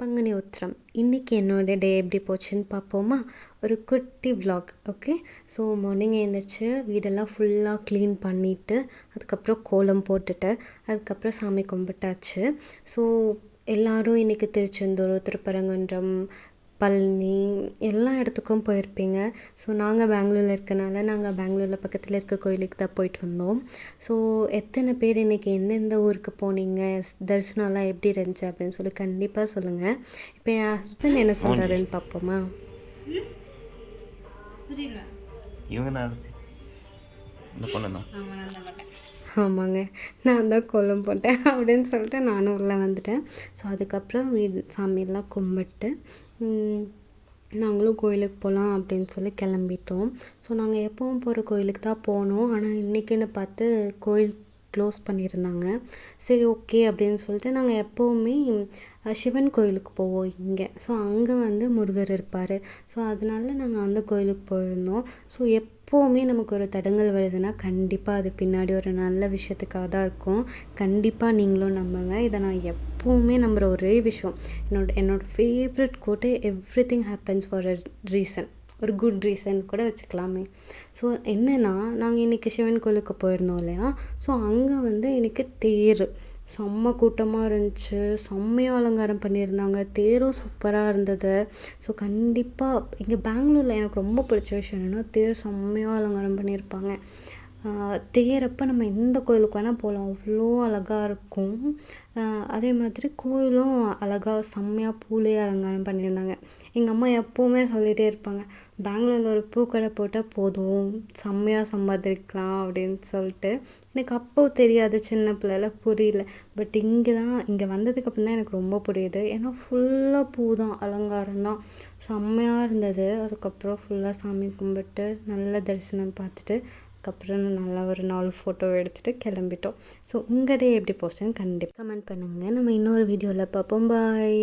பங்குனி உத்திரம் இன்றைக்கி என்னோட டே எப்படி போச்சுன்னு பார்ப்போமா. ஒரு குட்டி vlog. ஓகே. ஸோ மார்னிங் எழுந்திரிச்சு வீடெல்லாம் ஃபுல்லாக க்ளீன் பண்ணிவிட்டு அதுக்கப்புறம் கோலம் போட்டுட்டு அதுக்கப்புறம் சாமி கும்பிட்டாச்சு. ஸோ எல்லோரும் இன்றைக்கி திருச்செந்தூர், திருப்பரங்குன்றம், பழனி எல்லா இடத்துக்கும் போயிருப்பீங்க. ஸோ நாங்கள் பெங்களூரில் இருக்கனால நாங்கள் பெங்களூரில் பக்கத்தில் இருக்க கோயிலுக்கு தான் போயிட்டு வந்தோம். ஸோ எத்தனை பேர் இன்றைக்கி எந்தெந்த ஊருக்கு போனீங்க, தரிசனம்லாம் எப்படி இருந்துச்சு அப்படின்னு சொல்லி கண்டிப்பாக சொல்லுங்கள். இப்போ என் ஹஸ்பண்ட் என்ன சொல்கிறாருன்னு பார்ப்போமா. ஆமாங்க, நான் தான் கோலம் போட்டேன் அப்படின்னு சொல்லிட்டு நானும் உள்ளே வந்துட்டேன். ஸோ அதுக்கப்புறம் வீடு சாமியெல்லாம் கும்பிட்டு நாங்களும் கோயிலுக்கு போகலாம் அப்படின்னு சொல்லி கிளம்பிட்டோம். ஸோ நாங்கள் எப்பவும் போகிற கோயிலுக்கு தான் போனோம். ஆனால் இன்றைக்கின்னு பார்த்து கோயில் க்ளோஸ் பண்ணியிருந்தாங்க. சரி ஓகே அப்படின்னு சொல்லிட்டு நாங்கள் எப்போவுமே சிவன் கோயிலுக்கு போவோம் இங்கே. ஸோ அங்கே வந்து முருகர் இருப்பார். ஸோ அதனால நாங்கள் அந்த கோயிலுக்கு போயிருந்தோம். ஸோ எப்போவுமே நமக்கு ஒரு தடங்கல் வருதுன்னா கண்டிப்பாக அது பின்னாடி ஒரு நல்ல விஷயத்துக்காக தான் இருக்கும். கண்டிப்பாக நீங்களும் நம்புங்க. இதை நான் எப்போவுமே நம்புகிற ஒரே விஷயம். என்னோட favourite quote, everything happens for a reason. ஒரு குட் ரீசன் கூட வச்சுக்கலாமே. ஸோ என்னென்னா, நாங்கள் இன்றைக்கி சிவன் கோயிலுக்கு போயிருந்தோம் இல்லையா. ஸோ அங்கே வந்து எனக்கு தேர் செம்ம கூட்டமாக இருந்துச்சு. செம்மையாக அலங்காரம் பண்ணியிருந்தாங்க. தேரும் சூப்பராக இருந்தது. ஸோ கண்டிப்பாக இங்கே பெங்களூரில் எனக்கு ரொம்ப பிடிச்ச விஷயம் என்னென்னா, தேர் செம்மையாக அலங்காரம் பண்ணியிருப்பாங்க. தேரப்போ நம்ம எந்த கோயிலுக்கு வேணால் போகலாம், அவ்வளோ அழகாக இருக்கும். அதே மாதிரி கோயிலும் அழகாக செம்மையாக பூலேயே அலங்காரம் பண்ணியிருந்தாங்க. எங்கள் அம்மா எப்போவுமே சொல்லிகிட்டே இருப்பாங்க, பெங்களூரில் ஒரு பூக்கடை போட்டால் போதும், செம்மையாக சம்பாதிக்கலாம் அப்படின்னு சொல்லிட்டு. எனக்கு அப்போது தெரியாது, சின்ன பிள்ளைல புரியல. பட் இங்கே வந்ததுக்கப்புறம் தான் எனக்கு ரொம்ப புரியுது. ஏன்னா ஃபுல்லாக பூ தான், அலங்காரம் தான், செம்மையாக இருந்தது. அதுக்கப்புறம் ஃபுல்லாக சாமி கும்பிட்டு நல்ல தரிசனம் பார்த்துட்டு அதுக்கப்புறம் நல்லா ஒரு 4 ஃபோட்டோ எடுத்துகிட்டு கிளம்பிட்டோம். ஸோ உங்கள் டே எப்படி போச்சுன்னு கண்டிப்பாக கமெண்ட் பண்ணுங்கள். நம்ம இன்னொரு வீடியோவில் பார்ப்போம். பாய்.